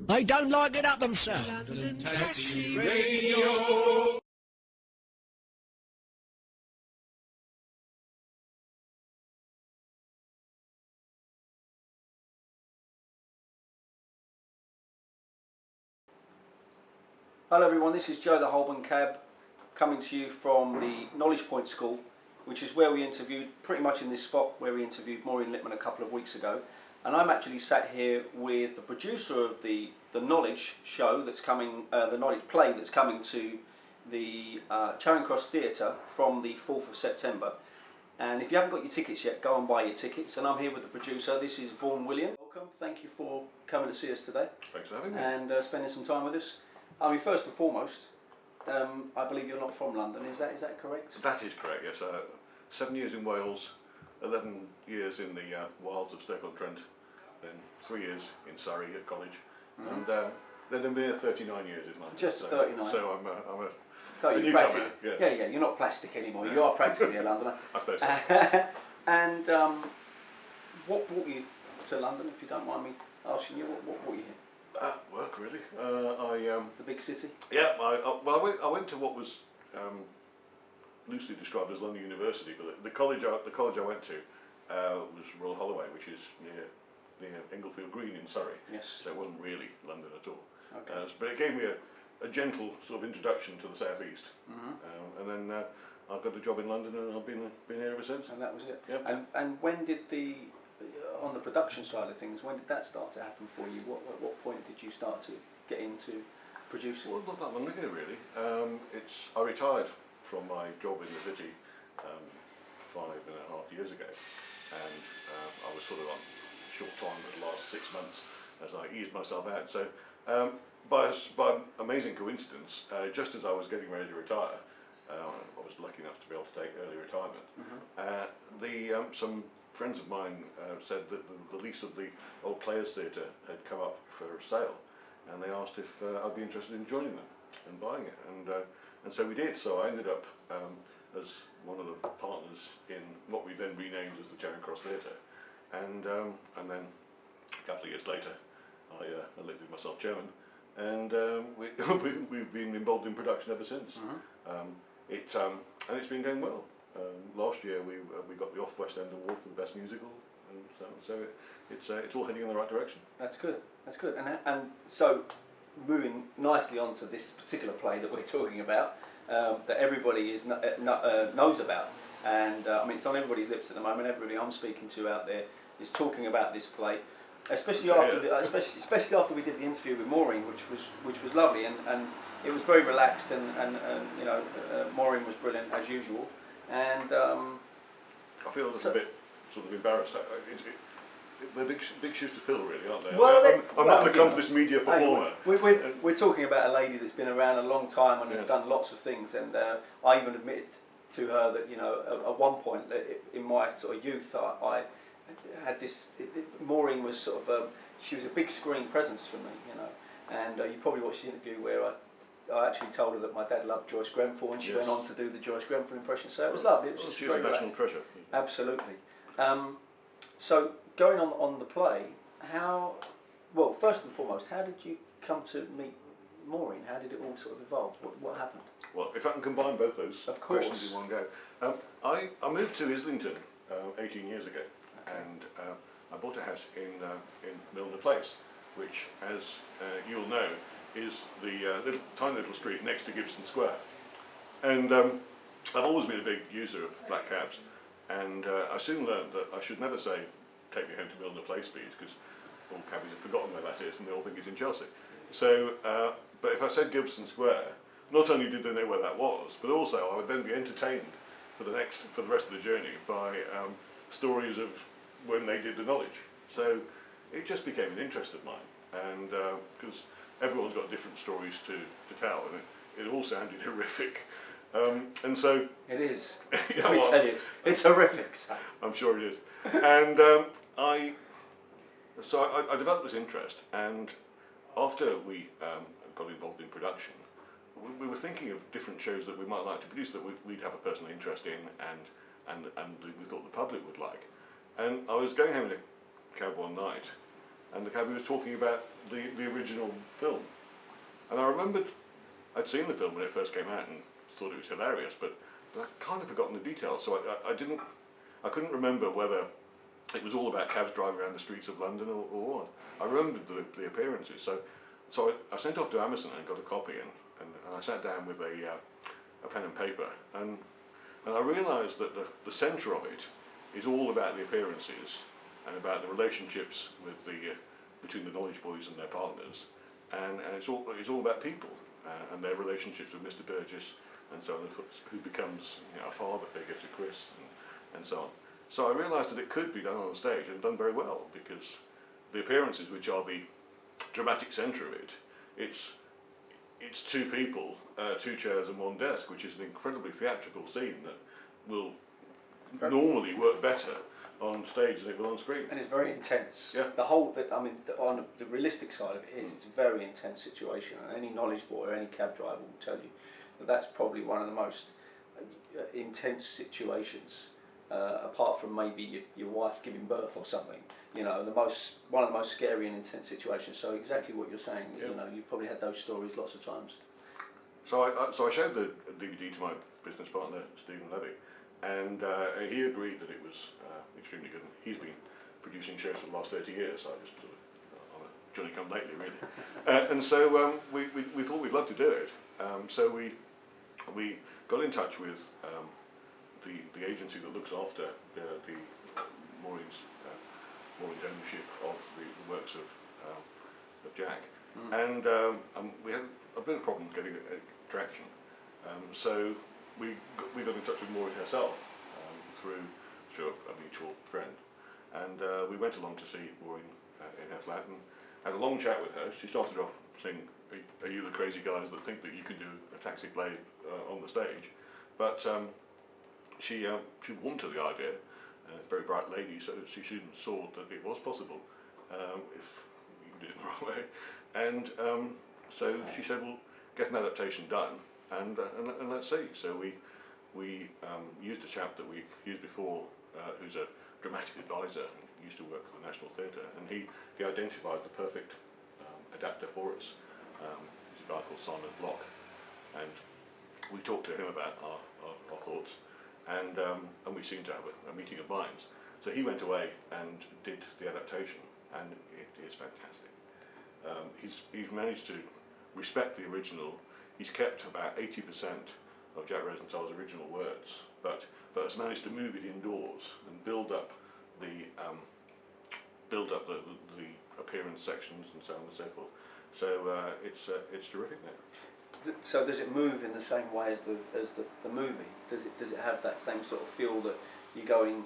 They don't like it up themselves. London Taxi Radio. Hello everyone, this is Joe the Holborn Cab coming to you from the Knowledge Point School, which is where we interviewed, pretty much in this spot where we interviewed Maureen Lipman a couple of weeks ago. And I'm actually sat here with the producer of the Knowledge show that's coming, the Knowledge play that's coming to the Charing Cross Theatre from the 4th of September. And if you haven't got your tickets yet, go and buy your tickets. And I'm here with the producer. This is Vaughan Williams. Welcome, thank you for coming to see us today. Thanks for having me. And spending some time with us. I mean, first and foremost, I believe you're not from London, is that correct? That is correct, yes. 7 years in Wales, 11 years in the wilds of Stoke-on-Trent, then 3 years in Surrey at college, and then a mere 39 years in London. Just 39. So I'm a So a you're newcomer. yeah, you're not plastic anymore, you are practically a Londoner. I suppose so. And what brought you to London, if you don't mind me asking you, what brought you here? Work, really. The big city? Yeah, I went to what was loosely described as London University, but the college I went to was Royal Holloway, which is near Englefield Green in Surrey. Yes. So it wasn't really London at all. Okay. But it gave me a gentle sort of introduction to the southeast, and then I got a job in London, and I've been here ever since. And that was it. Yep. And when did on the production side of things, when did that start to happen for you? At what point did you start to get into producing? Well, not that long ago, really. I retired from my job in the city 5.5 years ago, and I was sort of on short time for the last 6 months as I eased myself out. So by amazing coincidence, just as I was getting ready to retire, I was lucky enough to be able to take early retirement. Some friends of mine said that the lease of the old Players Theatre had come up for sale, and they asked if I'd be interested in joining them and buying it, and so we did. So I ended up as one of the partners in what we then renamed as the Charing Cross Theatre, and then a couple of years later I elected myself chairman, and we've been involved in production ever since. And it's been going well. Last year we got the Off West End Award for the best musical, and so it's all heading in the right direction. That's good. And so moving nicely on to this particular play that we're talking about, that everybody knows about, and I mean it's on everybody's lips at the moment. Everybody I'm speaking to out there is talking about this play, especially after we did the interview with Maureen, which was lovely, and it was very relaxed, and you know, Maureen was brilliant as usual. And I feel a bit sort of embarrassed. They're big shoes to fill, really, aren't they? Well, I'm not an accomplished media performer. We're talking about a lady that's been around a long time and has done lots of things. And I even admitted to her that, you know, at one point in my sort of youth, I had this. Maureen was sort of she was a big screen presence for me, you know. And you probably watched the interview where I actually told her that my dad loved Joyce Grenfell, and she went on to do the Joyce Grenfell impression. So it was lovely. It was just she was a national treasure. Absolutely. So going on the play, well, first and foremost, how did you come to meet Maureen? How did it all sort of evolve? What happened? Well, if I can combine both those questions in one go. I moved to Islington 18 years ago, and I bought a house in Milner Place, which, as you'll know, is the tiny little street next to Gibson Square. And I've always been a big user of black cabs, and I soon learned that I should never say, "Take me home to Milner Place, please," because all cabbies have forgotten where that is, and they all think it's in Chelsea. So, but if I said Gibson Square, not only did they know where that was, but also I would then be entertained for the rest of the journey by stories of when they did the Knowledge. So it just became an interest of mine, and because everyone's got different stories to tell, and it all sounded horrific. And so it is. Let me tell you, it's horrific. I'm sure it is. And I developed this interest, and after we got involved in production, we were thinking of different shows that we might like to produce that we'd have a personal interest in, and we thought the public would like. And I was going home in a cab one night, and the cabbie was talking about the original film. And I remembered I'd seen the film when it first came out and thought it was hilarious, but I'd kind of forgotten the details, so I couldn't remember whether it was all about cabs driving around the streets of London or what. I remembered the appearances, so I sent off to Amazon and got a copy, and I sat down with a pen and paper, and I realised that the centre of it is all about the appearances and about the relationships with between the Knowledge Boys and their partners, and it's all about people and their relationships with Mr. Burgess and so on, who becomes, you know, a father figure to Chris and so on. So I realised that it could be done on the stage, and done very well, because the appearances, which are the dramatic centre of it, it's two people, two chairs and one desk, which is an incredibly theatrical scene that will normally work better on stage than it will on screen. And it's very intense. Yeah. On the realistic side of it is, it's a very intense situation, and any knowledge boy or any cab driver will tell you that that's probably one of the most intense situations, apart from maybe your wife giving birth or something. You know, one of the most scary and intense situations. So exactly what you're saying. Yeah. You know, you've probably had those stories lots of times. So I showed the DVD to my business partner, Stephen Levy, and he agreed that it was extremely good. He's been producing shows for the last 30 years, so I just sort of, on a Johnny-come-lately really. And so we thought we'd love to do it. So we got in touch with the agency that looks after the Maureen's ownership of the works of Jack, and we had a bit of a problem getting traction. So we got in touch with Maureen herself through a mutual friend, and we went along to see Maureen in her flat and had a long chat with her. She started off saying, "Are you the crazy guys that think that you can do a taxi play on the stage?" But she warmed to the idea. Very bright lady, so she soon saw that it was possible if you did it the right way. And so she said, "Well, get an adaptation done, and let's see." So we used a chap that we've used before, who's a dramatic advisor, used to work for the National Theatre, and he identified the perfect adapter for us. He's a guy called Simon Block, and we talked to him about our thoughts, and we seemed to have a meeting of minds. So he went away and did the adaptation, and it is fantastic. He's managed to respect the original. He's kept about 80% of Jack Rosenthal's original words, but has managed to move it indoors and build up the appearance sections and so on and so forth. So it's terrific now. So does it move in the same way as the movie? Does it have that same sort of feel that you're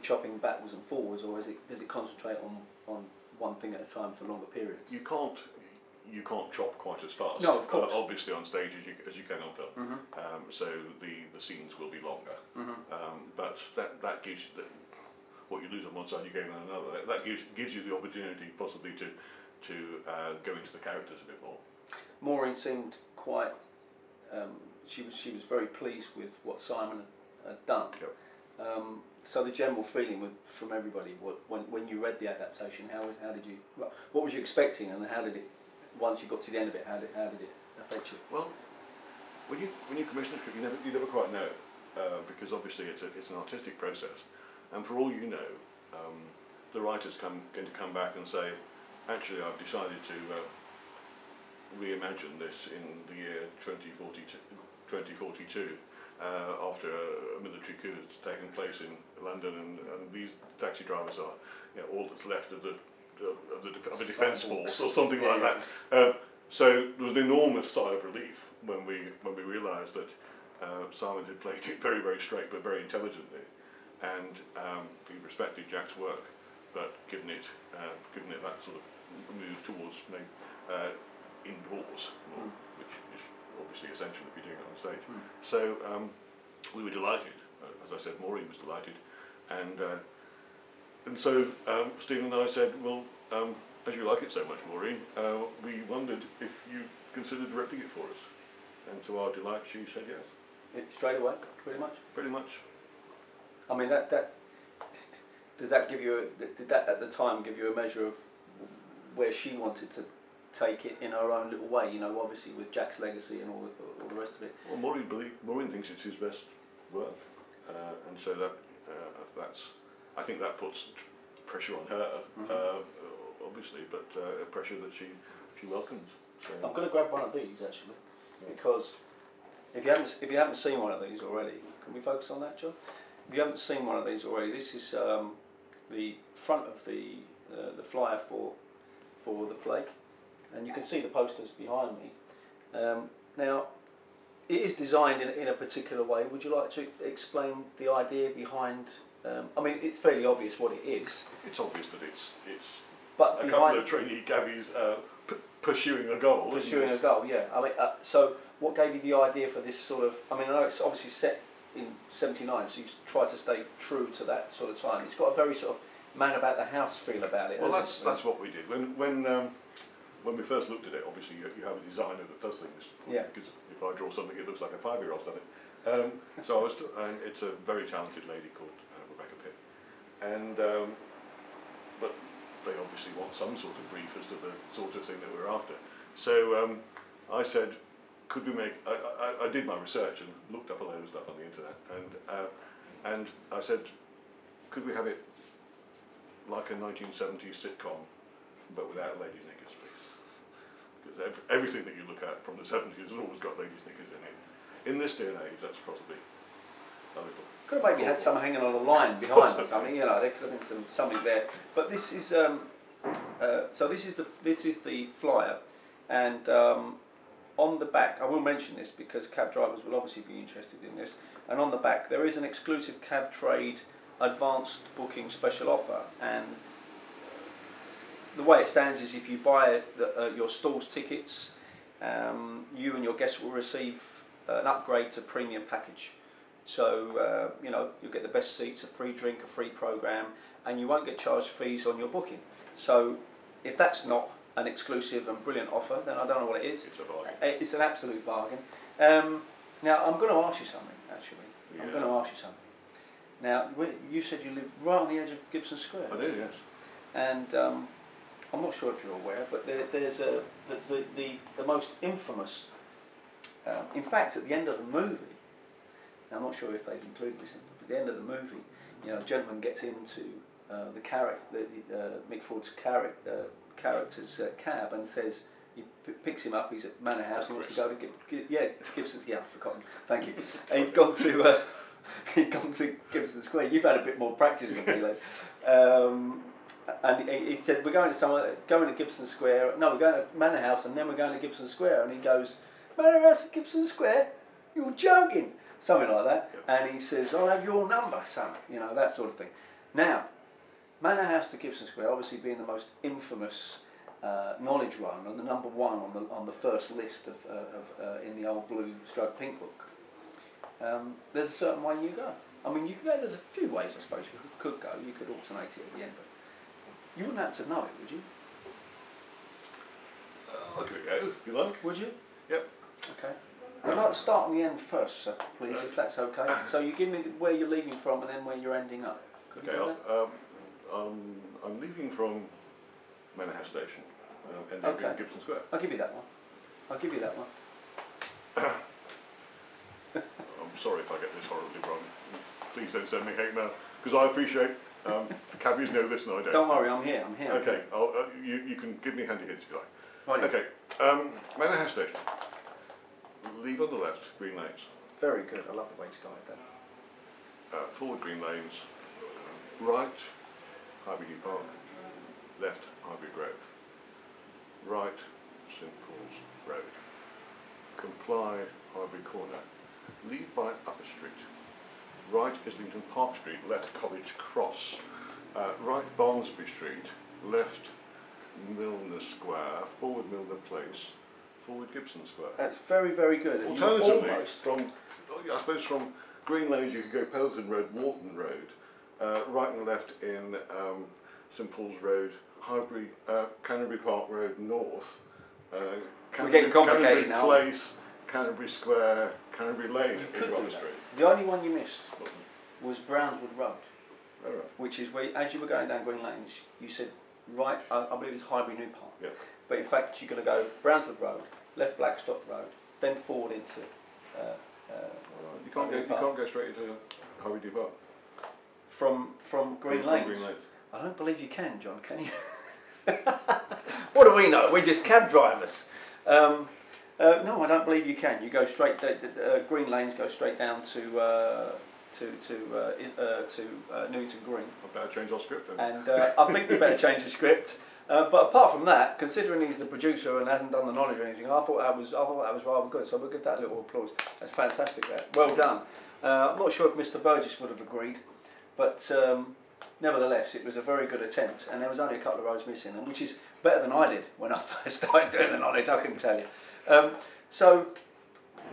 chopping backwards and forwards, or does it concentrate on one thing at a time for longer periods? You can't chop quite as fast. No, of course. Obviously on stage as you can on film. Mm-hmm. So the scenes will be longer. Mm-hmm. But that gives you what you lose on one side, you gain on another. That gives you the opportunity possibly to go into the characters a bit more. Maureen seemed quite. She was very pleased with what Simon had done. Yep. So the general feeling from everybody, when you read the adaptation, what was you expecting, and how did it? Once you got to the end of it, how did it affect you? Well, when you commission a script, you never quite know, because obviously it's an artistic process, and for all you know, the writer's going to come back and say, actually, I've decided to reimagine this in the year 2042, after a military coup has taken place in London, and these taxi drivers are, all that's left of a defence force or something like that. So there was an enormous sigh of relief when we realised that Simon had played it very, very straight but very intelligently, and he respected Jack's work, but given it that sort of move towards indoors, which is obviously essential if you're doing it on stage. So we were delighted. As I said, Maureen was delighted, and so Stephen and I said, well, as you like it so much, Maureen, we wondered if you considered directing it for us. And to our delight, she said yes. Straight away, pretty much. Pretty much. I mean, that does that give you? Did that at the time give you a measure of where she wanted to take it in her own little way, you know, obviously with Jack's legacy and all the rest of it. Well, Maureen thinks it's his best work, and so I think that puts pressure on her, obviously, but pressure that she welcomes. So. I'm going to grab one of these actually, because if you haven't seen one of these already, can we focus on that, John? If you haven't seen one of these already, this is the front of the flyer for the play, and you can see the posters behind me. Now, it is designed in a particular way. Would you like to explain the idea behind? I mean, it's fairly obvious what it is. It's obvious that it's but a couple of trainee cabbies pursuing a goal. Pursuing a goal, yeah. I mean, so what gave you the idea for this sort of? I mean, I know it's obviously set in '79, so you've tried to stay true to that sort of time. It's got a very sort of man about the house feel about it. Well, that's what we did when we first looked at it. Obviously, you have a designer that does things. Yeah. Because if I draw something, it looks like a 5-year-old's done it. So it's a very talented lady called Rebecca Pitt, and but they obviously want some sort of brief as to the sort of thing that we're after. So I said, could we make? I did my research and looked up a load of stuff on the internet, and I said, could we have it like a 1970s sitcom, but without ladies' knickers, please? Because everything that you look at from the 70s has always got ladies' knickers in it. In this day and age, that's possibly a little. Could have maybe had some hanging on a line behind or something. You know, there could have been something there. But this is so this is the flyer, and on the back, I will mention this because cab drivers will obviously be interested in this. And on the back, there is an exclusive cab trade advanced booking special offer, and the way it stands is if you buy your stall's tickets, you and your guests will receive an upgrade to premium package. So you know, you'll get the best seats, a free drink, a free program, and you won't get charged fees on your booking. So if that's not an exclusive and brilliant offer, then I don't know what it is. It's a bargain. It's an absolute bargain. Now I'm going to ask you something. Actually, yeah. I'm going to ask you something. Now, you said you live right on the edge of Gibson Square. I do, yes. And I'm not sure if you're aware, but there's the most infamous. In fact, at the end of the movie, now I'm not sure if they've included this, but at the end of the movie, you know, a gentleman gets into the character, Mick Ford's character's cab, and says he picks him up. He's at Manor House. He wants to go to Gibson's. Yeah, I've forgotten. Thank you. And he'd gone to Gibson Square. You've had a bit more practice than me, and he said, we're going to Gibson Square. No, we're going to Manor House, and then we're going to Gibson Square. And he goes, Manor House at Gibson Square? You're joking. Something like that. Yep. And he says, I'll have your number, son. You know, that sort of thing. Now, Manor House to Gibson Square, obviously being the most infamous knowledge run, and the number one on the first list of in the old blue / pink book. There's a certain way you go. I mean, you can go. There's a few ways, I suppose, you could go. You could alternate it at the end, but you wouldn't have to know it, would you? I'll give it a go, if you like. Would you? Yep. Okay. I'd like to start on the end first, sir, please, if that's okay. So you give me where you're leaving from and then where you're ending up. Could you do that? I'm leaving from Manor House Station, ending in Gibson Square. I'll give you that one. I'll give you that one. I'm sorry if I get this horribly wrong. Please don't send me hate mail, because I appreciate cabbies know this and I don't. Don't worry, I'm here. Okay, you can give me handy hints if you like. Right. Okay, Manor House Station. Leave on the left, Green Lanes. Very good. I love the way you started that. Forward Green Lanes, right, Highbury Park, left, Highbury Grove, right, St Paul's Road, comply, Highbury Corner, leave by Upper Street, right, Islington Park Street, left, College Cross, right, Barnsby Street, left, Milner Square, forward Milner Place, forward Gibson Square. That's very, very good. Alternatively, I suppose from Green Lanes you could go Pelton Road, Wharton Road, right and left in St Paul's Road, Highbury, Canterbury Park Road North, we're getting complicated Canterbury now. Place, Canterbury Square, Canterbury Lane is Upper Street. The only one you missed was Brownswood Road, Oh, right. which is where, as you were going down Green Lanes, you said right, I believe it's Highbury New Park. Yeah. But in fact, you're going to go Brownswood Road, left Blackstock Road, then forward into. You can't go straight into Highbury New Park. From Green Lanes. Green Lanes. I don't believe you can, John. Can you? What do we know? We're just cab drivers. No, I don't believe you can. You go straight. Green Lanes go straight down to Newington Green. I better change our script then. And I think we better change the script. But apart from that, considering he's the producer and hasn't done the knowledge or anything, I thought that was rather good. So we'll give that a little applause. That's fantastic. That well done. I'm not sure if Mr. Burgess would have agreed, but nevertheless, it was a very good attempt. And there was only a couple of rows missing, and which is better than I did when I first started doing the knowledge. I can tell you. So,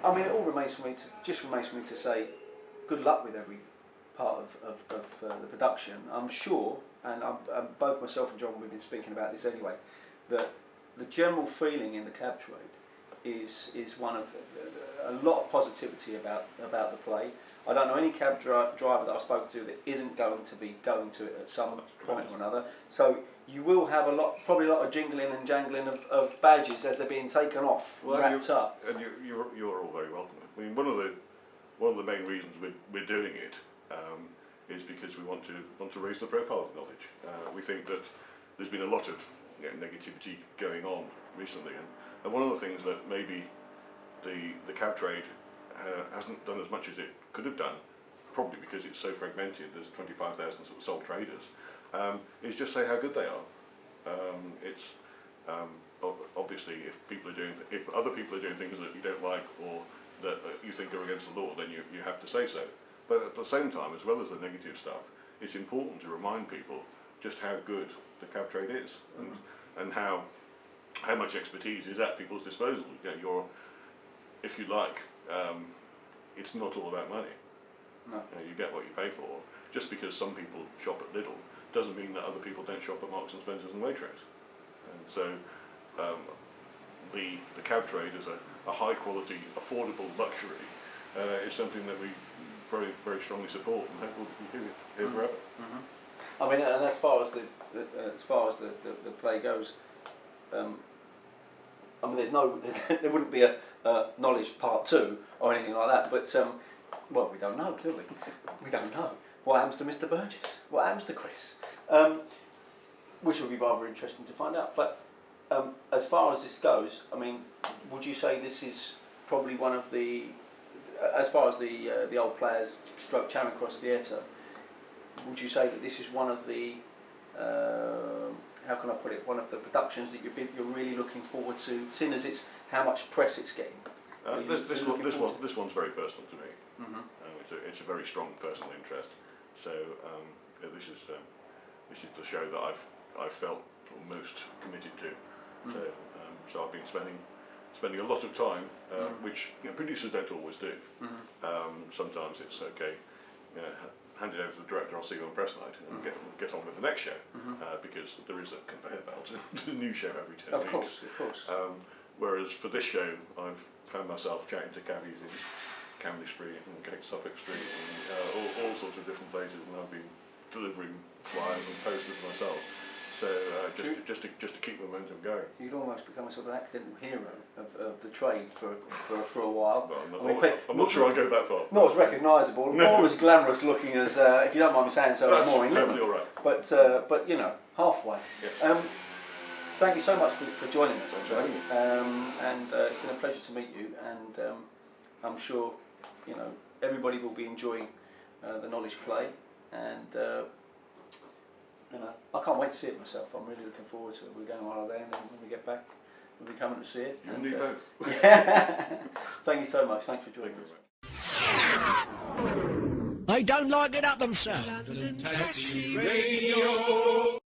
I mean, it all remains for me to say, good luck with every part of the production. I'm sure, and both myself and John, we've been speaking about this anyway, that the general feeling in the cab trade is one of a lot of positivity about the play. I don't know any cab driver that I've spoken to that isn't going to be going to it at some point or another. So you will have probably a lot of jingling and jangling of badges as they're being taken off, wrapped up. And you're all very welcome. I mean, one of the main reasons we're doing it is because we want to raise the profile of knowledge. We think that there's been a lot of negativity going on recently, and one of the things that maybe the cab trade hasn't done as much as it could have done, probably because it's so fragmented. There's 25,000 sort of sole traders. Is just say how good they are. It's obviously if other people are doing things that you don't like or that you think are against the law, then you have to say so. But at the same time, as well as the negative stuff, it's important to remind people just how good the cab trade is and how much expertise is at people's disposal. If you like, it's not all about money. No. You get what you pay for. Just because some people shop at Lidl doesn't mean that other people don't shop at Marks and Spencer's and Waitrose. And so the cab trade is a high quality, affordable luxury. Is something that we very, very strongly support and hope will be here forever. I mean, and as far as the play goes, I mean, there wouldn't be a knowledge part 2 or anything like that. But well, we don't know, do we? We don't know. What happens to Mr. Burgess? What happens to Chris? Which will be rather interesting to find out. But as far as this goes, I mean, would you say this is probably one of the, as far as the old players stroke Charing Cross Theatre, would you say that this is one of the, how can I put it, one of the productions that you're really looking forward to, seeing as it's how much press it's getting? This one's very personal to me. It's a very strong personal interest. So this is the show that I've felt most committed to. So I've been spending a lot of time, which producers don't always do. Sometimes it's okay. Hand it over to the director, I'll see you on press night, and get on with the next show, because there is a conveyor belt to the new show every 10 weeks. Of course. Whereas for this show, I've found myself chatting to cabbies in Camley Street and Suffolk Street and all sorts of different places, and I've been delivering flyers and posters myself. So just to keep momentum going. You'd almost become a sort of accidental hero of the trade for a while. Well, I'm not sure I'd go that far. Not as recognisable, not as glamorous looking as, if you don't mind me saying so, as Maureen. That's perfectly all right. But halfway. Yes. Thank you so much for joining us, Joe. And it's been a pleasure to meet you. And I'm sure everybody will be enjoying the knowledge play. And I can't wait to see it myself. I'm really looking forward to it. We're going on holiday, and then when we get back, we'll be coming to see it. You need both. Thank you so much. Thanks for joining us. They don't like it up them, sir. Fantasy Radio.